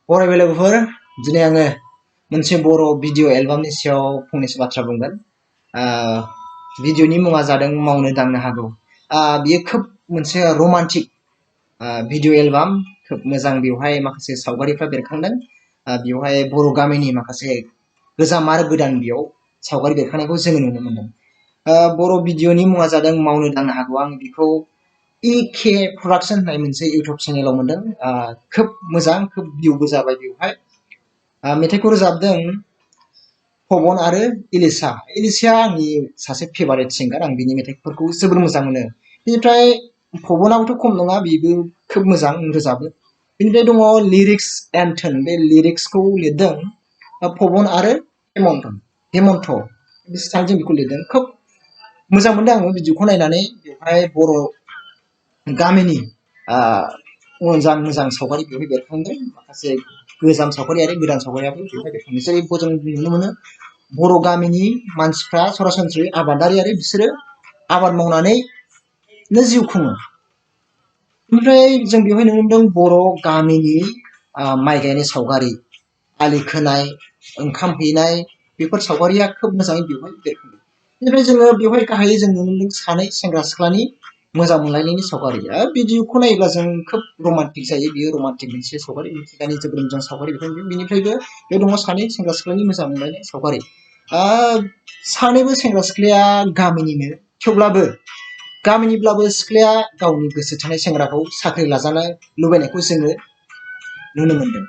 बरायबाय लोगोफोर दिनै आङो मोनसे बर' भिडिअ एलबामनि सायाव फंनैसो बाथ्रा बुंगोन। भिडिअनि मुङा जादों मावनो दांनो हागौ। बियो खोब मोनसे रमान्टिक भिडिअ एलबाम, खोब मोजां। बेवहाय माखासे सावगारिफ्रा बेरखांदों। बेवहाय बर' गामिनि माखासे गोजाम आरो गोदान बेयाव सावगारि बेरखांनायखौ जोङो नुनो मोनदों। बर' भिडिअनि मुङा जादों मावनो दांनो हागौ। आं बेखौ इके प्रडाक्शन होननाय मोनसे इउटुब चेनेलाव मोनदों। खोब मोजां, खोब भिउबो जाबाय बेवहाय। मेथाइखौ रोजाबदों पवन आरो इलिसाया आंनि सासे फेभारेट सिंगार। आं बिनि मेथाइफोरखौ जोबोर मोजां मोनो। बेनिफ्राय पवनाबोथ' खम नङा, बेबो खोब मोजां रोजाबो। बेनिफ्राय दङ लिरिक्स एन्टन। बे लिरिक्सखौ लिरदों पवन आरो हेमन्त सानैजों बेखौ लिरदों। खोब मोजां मोनदों आङो भिडिअखौ नायनानै। बेवहाय बर' गामिनि मोजां मोजां सावगारि बेवहाय बेरखांदों। माखासे गोजाम सावगारि आरो गोदान सावगारियाबो बेवहाय बेरखांदों। जेरै जों नुनो मोनो बर' गामिनि मानसिफ्रा सरासनस्रायै आबादारि आरो बिसोरो आबाद मावनानैनो जिउ खुङो। बेनिफ्राय जों बेवहाय नुनो मोनदों बर' गामिनि माइ गायनाय सावगारि, आलि खोनाय, ओंखाम हैनाय, बेफोर सावगारिया खोब मोजाङै बेवहाय बेरखांदों। बेनिफ्राय जोङो बेवहाय गाहायै जों नुनो मोनदों सानै सेंग्रा सिख्लानि मोजां मोनलायनायनि सावगारि। भिडिअखौ नायोब्ला जों खोब रमान्टिक जायो। बियो रमान्टिक मोनसे सावगारि, मिथिंगानि जोबोर मोजां सावगारि बेरखांदों। बेनिफ्रायबो बेयाव दङ सानै सेंग्रा सिख्लानि मोजां मोनलायनाय सावगारि। सानैबो सेंग्रा सिख्लाया गामिनिनो, थेवब्लाबो गामिनिब्लाबो सिख्लाया गावनि गोसो थोनाय सेंग्राखौ साख्रि लाजानो लुबैनायखौ जोङो नुनो मोनदों।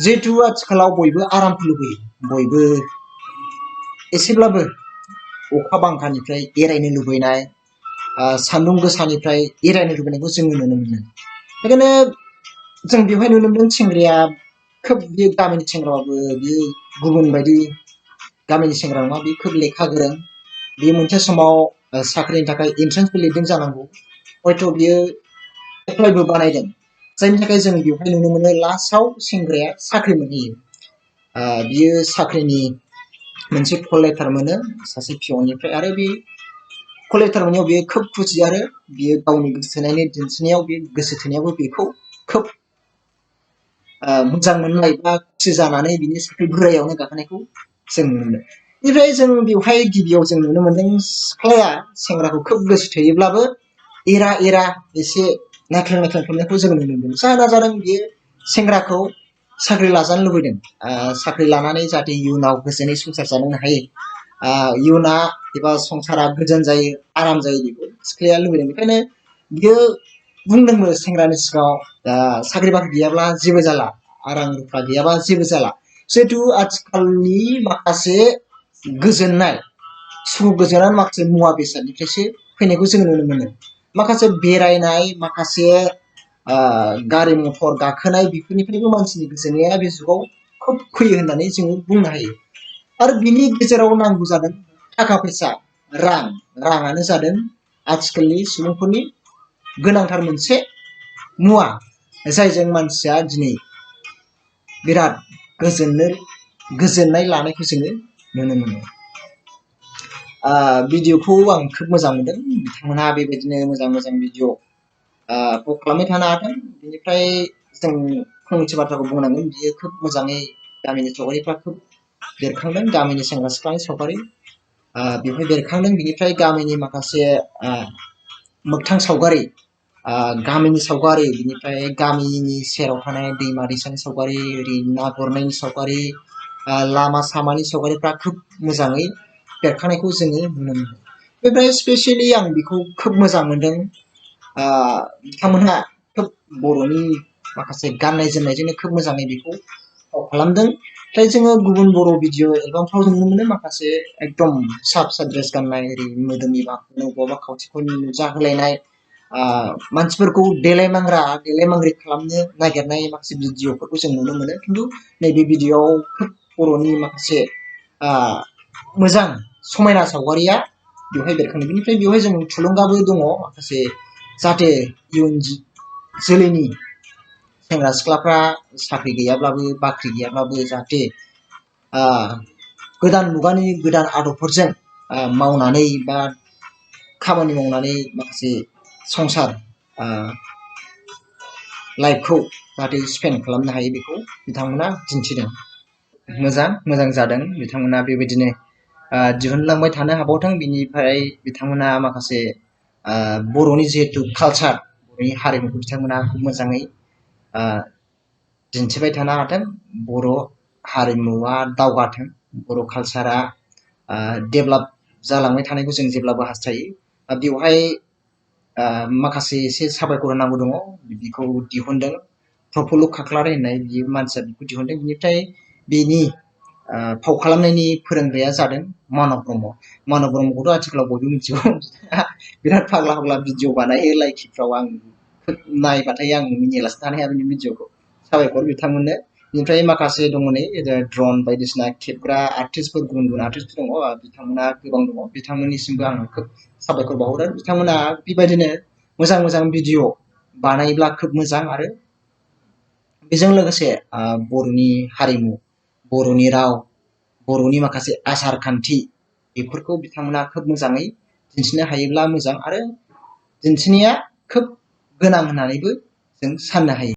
जिहेथु आथिखालाव बयबो आरामखौ लुबैयो, बयबो एसेब्लाबो अखा बांखानिफ्राय एरायनो लुबैनाय, सान्दुं गोसानिफ्राय एरायनो लुबैनायखौ जोङो नुनो मोनो। बेखायनो जों बेवहाय नुनो मोनदों सेंग्राया खोब, बियो गामिनि सेंग्राबाबो बियो गुबुन बायदि गामिनि सेंग्रा नङा। बियो खोब लेखा गोरों। बियो मोनसे समाव साख्रिनि थाखाय एन्ट्रेन्सबो लिरदों जानांगौ। हयथ' बियो एप्लाइबो बानायदों, जायनि थाखाय जों बेवहाय नुनो मोनो लास्टआव सेंग्राया साख्रि मोनहैयो। बियो साख्रिनि मोनसे कल लेटार मोनो सासे पिअननिफ्राय, आरो बे कल लेटार मोननायाव बियो खोब खुसि, आरो बियो गावनि गोसो थोनायनि दिन्थिनायाव बे गोसो थोनायावबो बेखौ खोब मोजां मोननाय बा खुसि जानानै बिनि साख्रि बोरायावनो गाखोनायखौ जों नुनो मोनो। बेनिफ्राय जों बेवहाय गिबियाव जों नुनो मोनदों सिख्लाया सेंग्राखौ खोब गोसो थोयोब्लाबो एरा एसे नाख्लाय नाख्लाय खालामनायखौ जों नुनो मोनदों। जाहोना जादों बियो सेंग्राखौ साख्रि लाजानो लुबैदों। साख्रि लानानै जाहाथे इयुनाव गोजोनै संसार जानो हायो, इयुना एबा संसारा गोजोन जायो, आराम जायो, बेखौ सिख्लाया लुबैदों। बेखायनो बियो बुंदोंबो सेंग्रानि सिगाङाव, साख्रि बाख्रि गैयाब्ला जेबो जाला, रां रुफा गैयाबा जेबो जाला। जिहेथु आथिखालनि माखासे गोजोननाय, सुखु गोजोननाय माखासे मुवा बेसादनिफ्रायसो फैनायखौ जों नुनो मोनो। माखासे बेरायनाय, माखासे गारि मथर गाखोनाय, बेफोरनिफ्रायबो मानसिनि गोजोननाया बे जुगाव खोब फैयो होननानै जोङो बुंनो हायो। आरो बिनि गेजेराव नांगौ जादों थाखा फैसा, राङानो जादों आथिखालनि सुबुंफोरनि गोनांथार मोनसे मुवा, जायजों मानसिया दिनै बिराद गोजोननाय लानायखौ जोङो नुनो मोनो। भिडिअखौ आं खोब मोजां मोनदों। बिथांमोनहा बेबायदिनो मोजां मोजां भिडिअ खालामबाय थानो हाथों। बेनिफ्राय जों फंनैसो बाथ्राखौ बुंनांगोन, बियो खोब मोजाङै गामिनि सावगारिफ्रा खोब बेरखांदों। गामिनि सेंग्रा सिख्लानि सावगारि बेवहाय बेरखांदों। बिनिफ्राय गामिनि माखासे मोगथां सावगारि, गामिनि सावगारि, बिनिफ्राय गामिनि सेराव थानाय दैमा दैसानि सावगारि, ओरै ना गुरनायनि सावगारि, लामा सामानि सावगारिफ्रा खोब मोजाङै बेरखांनायखौ जोङो नुनो मोनो। बेनिफ्राय स्पेसियेलि आं बेखौ खोब मोजां मोनदों। बिथांमोनहा खोब बर'नि माखासे गाननाय जोमनायजोंनो खोब मोजाङै बेखौ फाव खालामदों। ओमफ्राय जोङो गुबुन बर' भिडिअ एलबामफ्राव जों नुनो मोनो माखासे एकदम फिसा फिसा ड्रेस गाननाय, ओरै मोदोमनि बांहोनो, बबेबा खावसेखौ नुजाहोलायनाय, मानसिफोरखौ देलायमांग्रि खालामनो नागिरनाय माखासे भिडिअफोरखौ जों नुनो मोनो। खिन्थु नैबे भिडिअआव खोब बर'नि माखासे मोजां समायना सावगारिया बेवहाय बेरखांदों। बेनिफ्राय बेवहाय जों थुलुंगाबो दङ माखासे, जाहाथे इयुन जोलैनि सेंग्रा सिख्लाफ्रा साख्रि गैयाब्लाबो, बाख्रि गैयाब्लाबो, जाहाथे गोदान मुगानि गोदान आदबफोरजों मावनानै बा खामानि मावनानै माखासे संसार लाइफखौ जाहाथे स्पेन्ड खालामनो हायो बेखौ बिथांमोना दिन्थिदों। मोजां जादों बिथांमोना बेबायदिनो दिहुनलांबाय थानो हाबावथों। बिनिफ्राय बिथांमोना माखासे बर'नि जिहेतु कालचार, बर'नि हारिमुखौ बिथांमोना मोजाङै दिन्थिबाय थानो हाथों। बर' हारिमुवा दावगाथों, बर' कालचारा डेभेलप जालांबाय थानायखौ जों जेब्लाबो हास्थायो। बेवहाय माखासे एसे साबायखर होनांगौ दङ। बिखौ दिहुनदों प्रफुल्ल' खाख्लारि होननाय बियो मानसिया बिखौ दिहुनदों। बिनिफ्राय बेनि फाव खालामनायनि फोरोंग्राया जादों मानब ब्रह्म। मानब ब्रह्मखौथ' आथिखालाव बयबो मिथिगौ। बिराद फाग्ला भिडिअ बानायो लाइकिफ्राव। आं नायबाथाय आं मिनियालासे थानो हाया बिनि भिडिअखौ। साबायखर बिथांमोननो। बेनिफ्राय माखासे दङ नै ड्रन बायदिसिना खेबग्रा आर्टिस्टफोर, गुबुन आर्टिस्टफोर दङ, बिथांमोना गोबां दङ। बिथांमोननिसिमबो आं खोब साबायखर बावहरो। बिथांमोना बेबायदिनो मोजां भिडिअ बानायोब्ला खोब मोजां। आरो बेजों लोगोसे बर'नि हारिमु, बर'नि राव, बर'नि माखासे आसार खान्थि बेफोरखौ बिथांमोना खोब मोजाङै दिन्थिनो हायोब्ला मोजां, आरो दिन्थिनाया खोब गोनां होननानैबो जों साननो हायो।